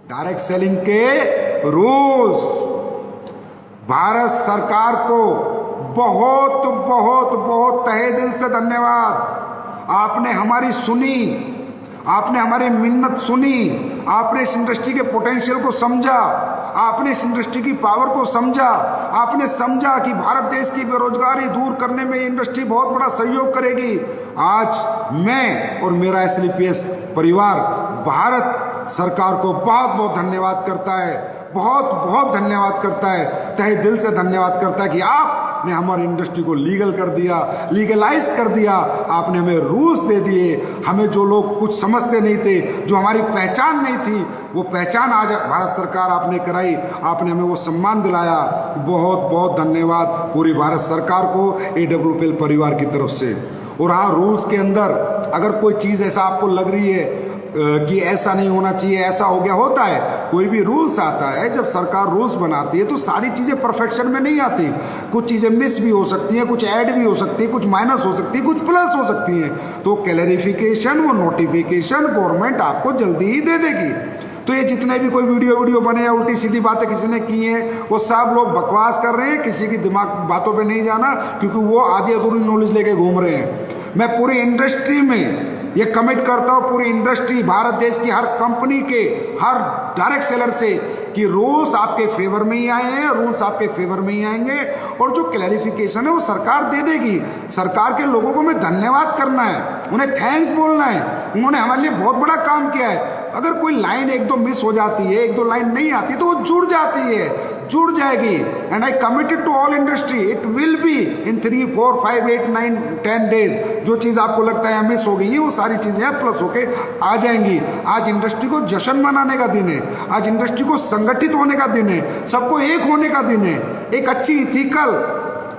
Direct selling के rules. Bharat सरकार को बहुत बहुत बहुत तहे दिल से धन्यवाद। आपने हमारी सुनी, आपने हमारी मिन्नत सुनी, आपने इस इंडस्ट्री के पोटेंशियल को समझा, आपने इस इंडस्ट्री की पावर को समझा, आपने समझा कि भारत देश की बेरोजगारी दूर करने में इंडस्ट्री बहुत बड़ा सहयोग करेगी। आज मैं और मेरा SLPS परिवार भारत सरकार को बहुत बहुत धन्यवाद करता है, बहुत बहुत धन्यवाद करता है, तहे दिल से धन्यवाद करता है कि आपने हमारी इंडस्ट्री को लीगल कर दिया, लीगलाइज कर दिया, आपने हमें रूल्स दे दिए। हमें जो लोग कुछ समझते नहीं थे, जो हमारी पहचान नहीं थी, वो पहचान आज भारत सरकार आपने कराई, आपने हमें वो सम्मान दिलाया। बहुत बहुत धन्यवाद पूरी भारत सरकार को AWPL परिवार की तरफ से। और हाँ, रूल्स के अंदर अगर कोई चीज़ ऐसा आपको लग रही है कि ऐसा नहीं होना चाहिए, ऐसा हो गया, होता है, कोई भी रूल्स आता है, जब सरकार रूल्स बनाती है तो सारी चीज़ें परफेक्शन में नहीं आती, कुछ चीज़ें मिस भी हो सकती हैं, कुछ ऐड भी हो सकती है, कुछ माइनस हो सकती है, कुछ प्लस हो सकती हैं। तो क्लैरिफिकेशन, वो नोटिफिकेशन गवर्नमेंट आपको जल्दी ही दे देगी। तो ये जितने भी कोई वीडियो बने या उल्टी सीधी बातें किसी ने की हैं, वो सब लोग बकवास कर रहे हैं, किसी की दिमाग बातों पे नहीं जाना, क्योंकि वो आधी अधूरी नॉलेज लेके घूम रहे हैं। मैं पूरी इंडस्ट्री में ये कमिट करता हूँ, पूरी इंडस्ट्री, भारत देश की हर कंपनी के हर डायरेक्ट सेलर से, कि रूल्स आपके फेवर में ही आए हैं, रूल्स आपके फेवर में ही आएंगे, और जो क्लैरिफिकेशन है वो सरकार दे देगी। सरकार के लोगों को हमें धन्यवाद करना है, उन्हें थैंक्स बोलना है, उन्होंने हमारे लिए बहुत बड़ा काम किया है। अगर कोई लाइन एक दो मिस हो जाती है, एक दो लाइन नहीं आती, तो वो जुड़ जाती है, जुड़ जाएगी। And I committed to all industry, it will be in 3, 4, 5, 8, 9, 10 days. जो चीज़ आपको लगता है मिस हो गई है, वो सारी चीज़ें प्लस होके आ जाएंगी। आज इंडस्ट्री को जश्न मनाने का दिन है, आज इंडस्ट्री को संगठित होने का दिन है, सबको एक होने का दिन है। एक अच्छी इथिकल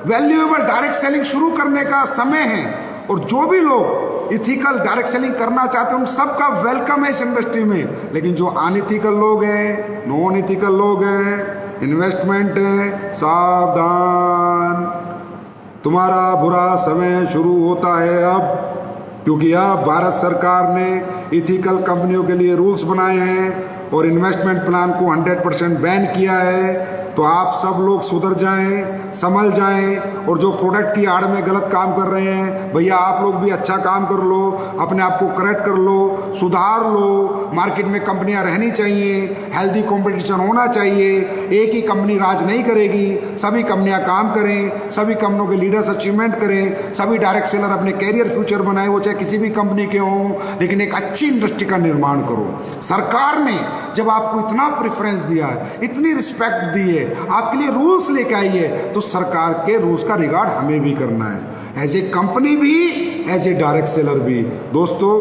वैल्यूएबल डायरेक्ट सेलिंग शुरू करने का समय है, और जो भी लोग इथिकल डायरेक्ट सेलिंग करना चाहते हैं उन सबका वेलकम है इस इंडस्ट्री में। लेकिन जो अनइथिकल लोग हैं, नॉन इथिकल लोग हैं, इन्वेस्टमेंट है, सावधान, तुम्हारा बुरा समय शुरू होता है अब, क्योंकि अब भारत सरकार ने इथिकल कंपनियों के लिए रूल्स बनाए हैं और इन्वेस्टमेंट प्लान को 100% बैन किया है। तो आप सब लोग सुधर जाएं, संभल जाएं, और जो प्रोडक्ट की आड़ में गलत काम कर रहे हैं, भैया आप लोग भी अच्छा काम कर लो, अपने आप को करेक्ट कर लो, सुधार लो। मार्केट में कंपनियां रहनी चाहिए, हेल्दी कंपटीशन होना चाहिए, एक ही कंपनी राज नहीं करेगी, सभी कंपनियां काम करें, सभी कंपनियों के लीडर्स अचीवमेंट करें, सभी डायरेक्ट सेलर अपने कैरियर फ्यूचर बनाए, वो चाहे किसी भी कंपनी के हों, लेकिन एक अच्छी इंडस्ट्री का निर्माण करो। सरकार ने जब आपको इतना प्रेफरेंस दिया है, इतनी रिस्पेक्ट दी है, आपके लिए रूल्स लेके आई है, तो सरकार के रूल्स का रिगार्ड हमें भी करना है, एज ए कंपनी भी, एज ए डायरेक्ट सेलर भी। दोस्तों,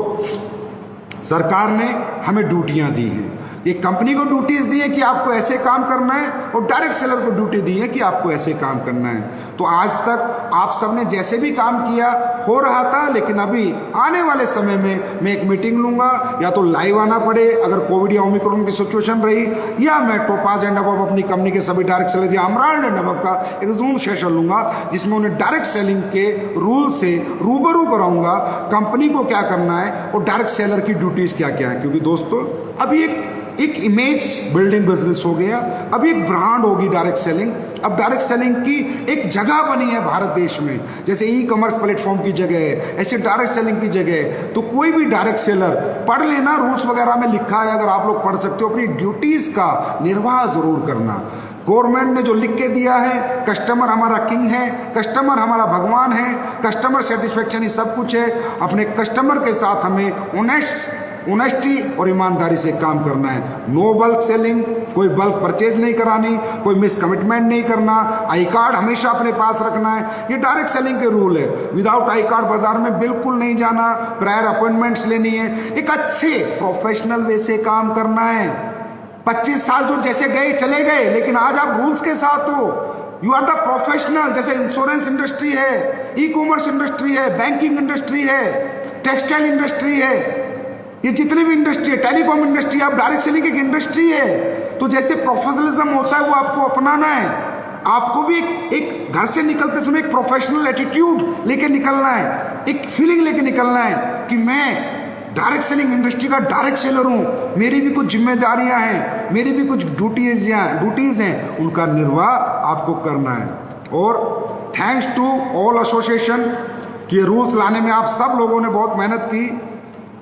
सरकार ने हमें ड्यूटियां दी हैं, ये कंपनी को ड्यूटीज दी है कि आपको ऐसे काम करना है, और डायरेक्ट सेलर को ड्यूटी दी है कि आपको ऐसे काम करना है। तो आज तक आप सबने जैसे भी काम किया हो रहा था, लेकिन अभी आने वाले समय में मैं एक मीटिंग लूंगा, या तो लाइव आना पड़े अगर कोविड या ओमिक्रॉन की सिचुएशन रही, या मैं टोपाज एंड अबव अपनी कंपनी के सभी डायरेक्ट सेलर या अमरान एंड अबव का एक जूम सेशन लूंगा, जिसमें उन्हें डायरेक्ट सेलिंग के रूल से रूबरू कराऊंगा, कंपनी को क्या करना है और डायरेक्ट सेलर की ड्यूटीज क्या क्या है। क्योंकि दोस्तों, अभी एक इमेज बिल्डिंग बिजनेस हो गया, अब एक ब्रांड होगी डायरेक्ट सेलिंग। अब डायरेक्ट सेलिंग की एक जगह बनी है भारत देश में, जैसे ई कॉमर्स प्लेटफॉर्म की जगह है, ऐसे डायरेक्ट सेलिंग की जगह है। तो कोई भी डायरेक्ट सेलर पढ़ लेना, रूल्स वगैरह में लिखा है, अगर आप लोग पढ़ सकते हो, अपनी ड्यूटीज का निर्वाह जरूर करना। गवर्नमेंट ने जो लिख के दिया है, कस्टमर हमारा किंग है, कस्टमर हमारा भगवान है, कस्टमर सेटिस्फेक्शन ही सब कुछ है। अपने कस्टमर के साथ हमें ऑनेस्टी और ईमानदारी से काम करना है। नो बल्क सेलिंग, कोई बल्क परचेज नहीं करानी, कोई मिस कमिटमेंट नहीं करना, आई कार्ड हमेशा अपने पास रखना है, ये डायरेक्ट सेलिंग के रूल है। विदाउट आई कार्ड बाजार में बिल्कुल नहीं जाना, प्रायर अपॉइंटमेंट्स लेनी है, एक अच्छे प्रोफेशनल वे से काम करना है। 25 साल जो जैसे गए चले गए, लेकिन आज आप रूल्स के साथ हो, यू आर द प्रोफेशनल। जैसे इंश्योरेंस इंडस्ट्री है, ई कॉमर्स इंडस्ट्री है, बैंकिंग इंडस्ट्री है, टेक्सटाइल इंडस्ट्री है, ये जितनी भी इंडस्ट्री है, टेलीकॉम इंडस्ट्री, आप डायरेक्ट सेलिंग एक इंडस्ट्री है। तो जैसे प्रोफेशनलिज्म होता है वो आपको अपनाना है, आपको भी एक घर से निकलते समय एक प्रोफेशनल एटीट्यूड लेके निकलना है, एक फीलिंग लेके निकलना है कि मैं डायरेक्ट सेलिंग इंडस्ट्री का डायरेक्ट सेलर हूँ, मेरी भी कुछ जिम्मेदारियां हैं, मेरी भी कुछ ड्यूटीज हैं, उनका निर्वाह आपको करना है। और थैंक्स टू ऑल एसोसिएशन कि रूल्स लाने में आप सब लोगों ने बहुत मेहनत की,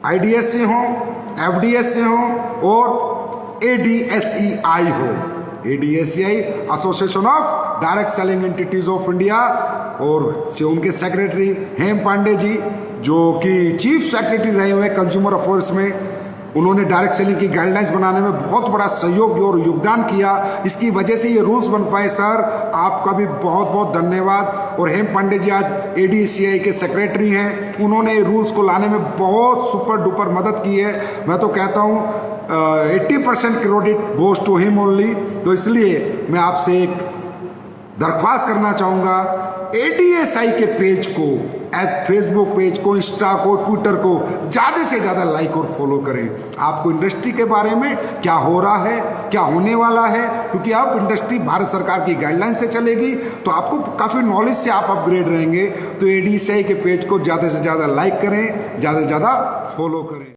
IDS से हो, FDS से हो और ADSEI हो, ADSEI association of direct selling entities of India, और उनके सेक्रेटरी हेम पांडे जी जो कि चीफ सेक्रेटरी रहे हुए कंज्यूमर अफेयर्स में, उन्होंने डायरेक्ट सेलिंग की गाइडलाइंस बनाने में बहुत बड़ा सहयोग और योगदान किया। इसकी वजह से ये रूल्स बन पाए। सर आपका भी बहुत बहुत धन्यवाद। और हेम पांडे जी आज ADSEI के सेक्रेटरी हैं, उन्होंने रूल्स को लाने में बहुत सुपर डुपर मदद की है। मैं तो कहता हूँ 80% credit goes to him only. तो इसलिए मैं आपसे एक दरख्वास्त करना चाहूँगा, ADSI के पेज को, फेसबुक पेज को, इंस्टा को, ट्विटर को ज़्यादा से ज़्यादा लाइक और फॉलो करें। आपको इंडस्ट्री के बारे में क्या हो रहा है, क्या होने वाला है, क्योंकि अब इंडस्ट्री भारत सरकार की गाइडलाइन से चलेगी तो आपको काफ़ी नॉलेज से आप अपग्रेड रहेंगे। तो ADSI के पेज को ज़्यादा से ज़्यादा लाइक करें, ज़्यादा से ज़्यादा फॉलो करें।